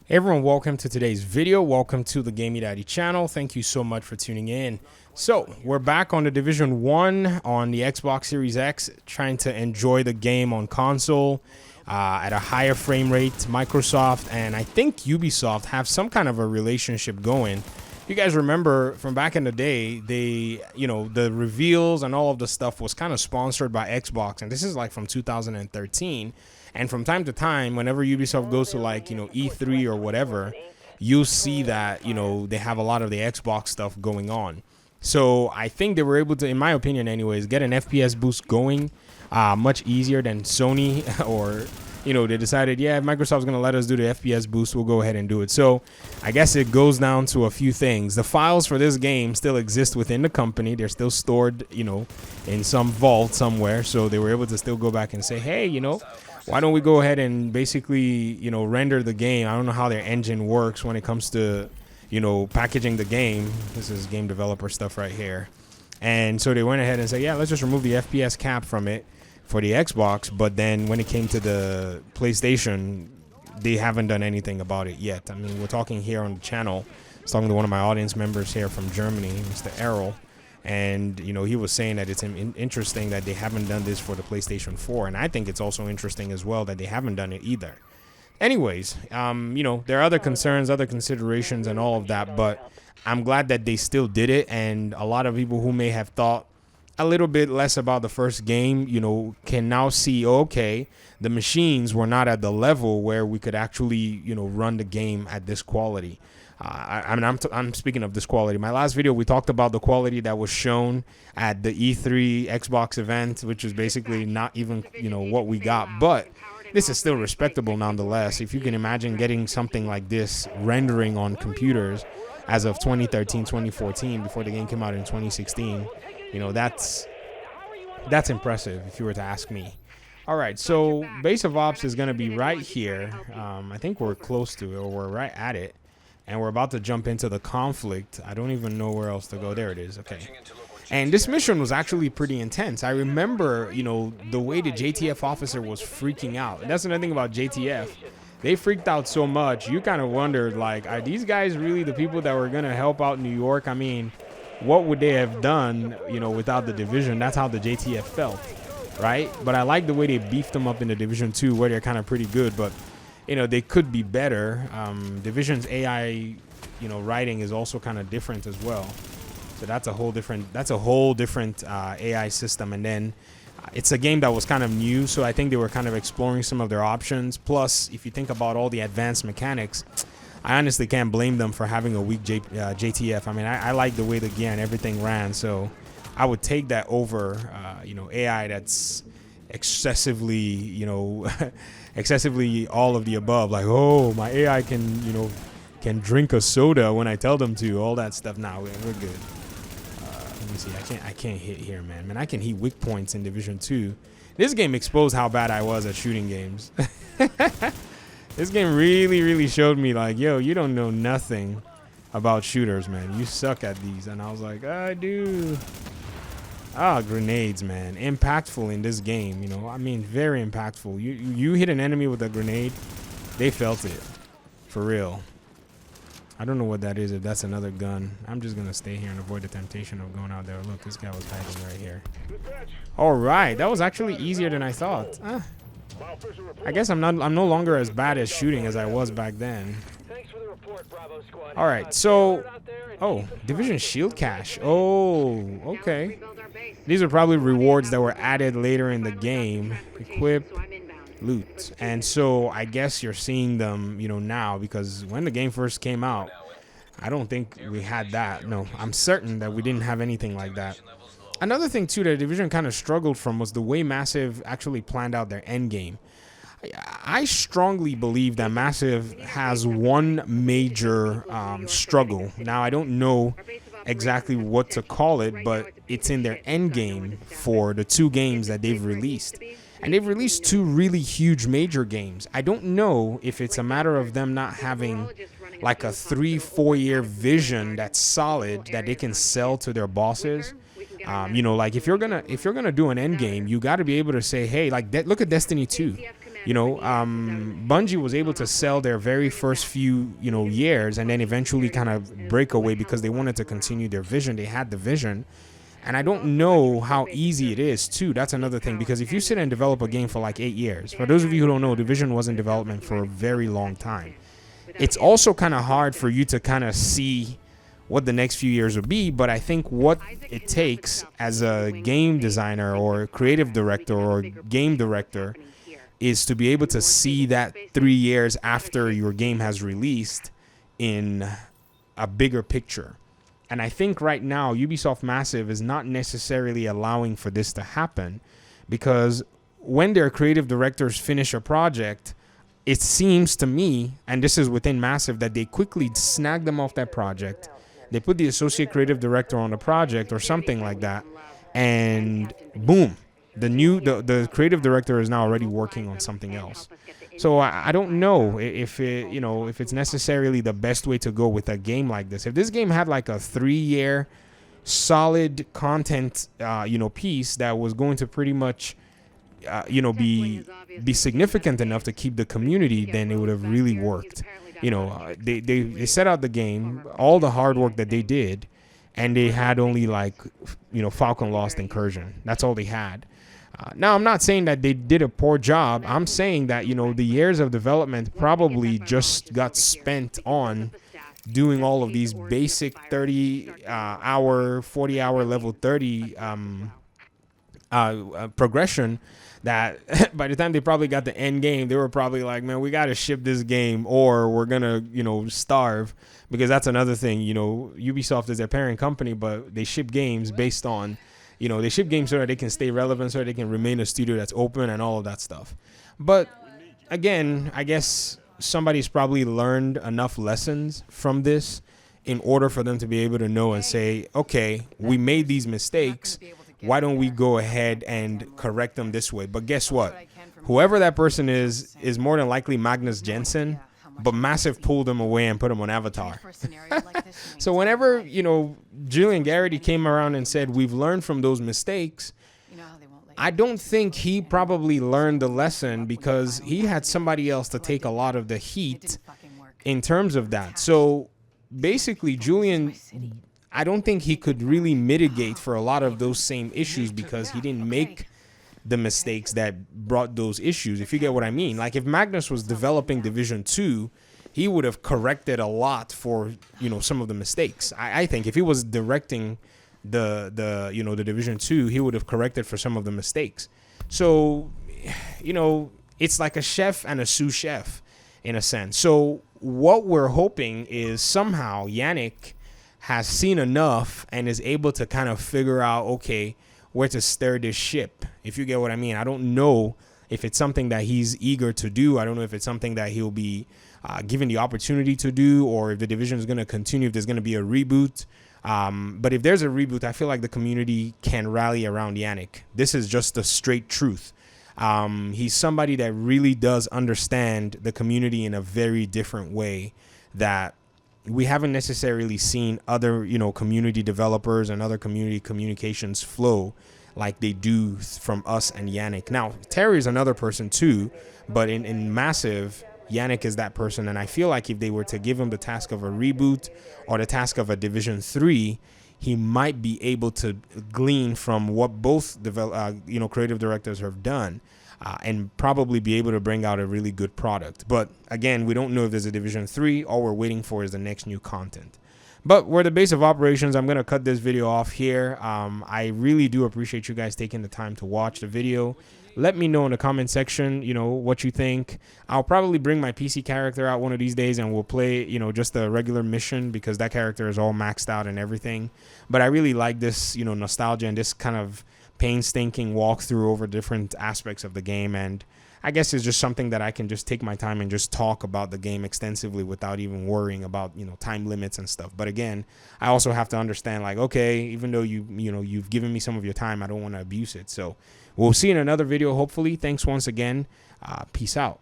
Hey everyone, welcome to today's video. Welcome to the Gamey Daddy channel. Thank you so much for tuning in. So we're back on the Division 1 on the Xbox Series X, trying to enjoy the game on console at a higher frame rate. Microsoft and I think Ubisoft have some kind of a relationship going. You guys remember from back in the day, the reveals and all of the stuff was kind of sponsored by Xbox, and this is like from 2013. And from time to time, whenever Ubisoft goes to E3 or whatever, you'll see that, they have a lot of the Xbox stuff going on. So I think they were able to, in my opinion anyways, get an FPS boost going much easier than Sony or, they decided, yeah, if Microsoft's going to let us do the FPS boost, we'll go ahead and do it. So I guess it goes down to a few things. The files for this game still exist within the company. They're still stored, in some vault somewhere. So they were able to still go back and say, hey, why don't we go ahead and basically, render the game? I don't know how their engine works when it comes to, packaging the game. This is game developer stuff right here. And so they went ahead and said, yeah, let's just remove the FPS cap from it for the Xbox. But then when it came to the PlayStation, they haven't done anything about it yet. I mean, we're talking here on the channel. I was talking to one of my audience members here from Germany, Mr. Errol. And, he was saying that it's interesting that they haven't done this for the PlayStation 4. And I think it's also interesting as well that they haven't done it either. Anyways, there are other concerns, other considerations and all of that. But I'm glad that they still did it. And a lot of people who may have thought a little bit less about the first game, can now see, okay, the machines were not at the level where we could actually, run the game at this quality. I'm speaking of this quality. My last video, we talked about the quality that was shown at the E3 Xbox event, which is basically not even, what we got. But this is still respectable nonetheless. If you can imagine getting something like this rendering on computers as of 2013, 2014, before the game came out in 2016, that's impressive if you were to ask me. All right, so base of ops is going to be right here. I think we're close to it, or we're right at it. And we're about to jump into the conflict. I don't even know where else to go. There it is. Okay. And this mission was actually pretty intense. I remember, the way the JTF officer was freaking out. And that's another thing about JTF. They freaked out so much. You kind of wondered, like, are these guys really the people that were going to help out New York? I mean, what would they have done, without the Division? That's how the JTF felt, right? But I like the way they beefed them up in the Division 2, where they're kind of pretty good. But they could be better. Division's AI, writing is also kind of different as well. So that's a whole different AI system. And then it's a game that was kind of new, so I think they were kind of exploring some of their options. Plus, if you think about all the advanced mechanics, I honestly can't blame them for having a weak JTF. I mean, I like the way the gear and everything ran, so I would take that over, AI that's excessively, excessively all of the above. Like, oh, my AI can drink a soda when I tell them to. All that stuff. Nah, we're good. Let me see. I can't hit here, man. I can hit weak points in Division 2. This game exposed how bad I was at shooting games. This game really showed me, like, yo, you don't know nothing about shooters, man. You suck at these. And I was like, I do. Grenades, man. Impactful in this game, I mean, very impactful. You hit an enemy with a grenade, they felt it. For real. I don't know what that is, if that's another gun. I'm just going to stay here and avoid the temptation of going out there. Look, this guy was hiding right here. All right. That was actually easier than I thought. I guess I'm no longer as bad at shooting as I was back then. All right. So, Division Shield Cache. Oh, okay. These are probably rewards that were added later in the game. Equip, loot. And so I guess you're seeing them, now, because when the game first came out, I don't think we had that. No, I'm certain that we didn't have anything like that. Another thing, too, that Division kind of struggled from was the way Massive actually planned out their end game. I strongly believe that Massive has one major struggle. Now, I don't know exactly what to call it, but it's in their end game for the two games that they've released. And they've released two really huge major games. I don't know if it's a matter of them not having like a 3-4 year vision that's solid that they can sell to their bosses. Like if you're gonna do an end game, you got to be able to say, hey, like look at Destiny 2. Bungie was able to sell their very first few, years, and then eventually kind of break away because they wanted to continue their vision. They had the vision. And I don't know how easy it is, too. That's another thing, because if you sit and develop a game for like 8 years, for those of you who don't know, Division was in development for a very long time. It's also kind of hard for you to kind of see what the next few years will be, but I think what it takes as a game designer or creative director or game director is to be able to see that 3 years after your game has released in a bigger picture. And I think right now Ubisoft Massive is not necessarily allowing for this to happen, because when their creative directors finish a project, it seems to me, and this is within Massive, that they quickly snag them off that project. They put the associate creative director on the project or something like that, and boom, the creative director is now already working on something else. So I don't know if it's necessarily the best way to go with a game like this. If this game had like a 3-year solid content, piece that was going to pretty much, be significant enough to keep the community, then it would have really worked. They set out the game, all the hard work that they did, and they had only Falcon Lost Incursion. That's all they had. Now, I'm not saying that they did a poor job. I'm saying that, the years of development probably just got spent on doing all of these basic 30-hour, 40-hour level 30 progression that by the time they probably got the end game, they were probably like, man, we got to ship this game or we're going to, starve, because that's another thing. Ubisoft is their parent company, but they ship games based on, they ship games so that they can stay relevant, so that they can remain a studio that's open and all of that stuff. But again, I guess somebody's probably learned enough lessons from this in order for them to be able to know and say, okay, we made these mistakes. Why don't we go ahead and correct them this way? But guess what? Whoever that person is more than likely Magnus Jensen, but Massive pulled him away and put him on Avatar. So whenever, Julian Garrity came around and said, we've learned from those mistakes, I don't think he probably learned the lesson because he had somebody else to take a lot of the heat in terms of that. So basically, Julian, I don't think he could really mitigate for a lot of those same issues because he didn't make the mistakes that brought those issues, if you get what I mean. Like if Magnus was developing Division 2, he would have corrected a lot for, some of the mistakes. I think if he was directing the Division 2, he would have corrected for some of the mistakes. So, it's like a chef and a sous chef in a sense. So what we're hoping is somehow Yannick has seen enough and is able to kind of figure out, okay, where to steer this ship, if you get what I mean. I don't know if it's something that he's eager to do. I don't know if it's something that he'll be given the opportunity to do, or if the Division is going to continue, if there's going to be a reboot. But if there's a reboot, I feel like the community can rally around Yannick. This is just the straight truth. He's somebody that really does understand the community in a very different way that we haven't necessarily seen other, community developers and other community communications flow like they do from us and Yannick. Now, Terry is another person too, but in Massive, Yannick is that person. And I feel like if they were to give him the task of a reboot or the task of a Division 3, he might be able to glean from what both creative directors have done. And probably be able to bring out a really good product. But again, we don't know if there's a Division 3. All we're waiting for is the next new content. But we're the base of operations. I'm going to cut this video off here. I really do appreciate you guys taking the time to watch the video. Let me know in the comment section, what you think. I'll probably bring my PC character out one of these days and we'll play, just a regular mission because that character is all maxed out and everything. But I really like this, nostalgia and this kind of painstaking walkthrough over different aspects of the game, and I guess it's just something that I can just take my time and just talk about the game extensively without even worrying about time limits and stuff. But again, I also have to understand, like, okay, even though you've given me some of your time, I don't want to abuse it. So we'll see in another video hopefully. Thanks once again. Peace out.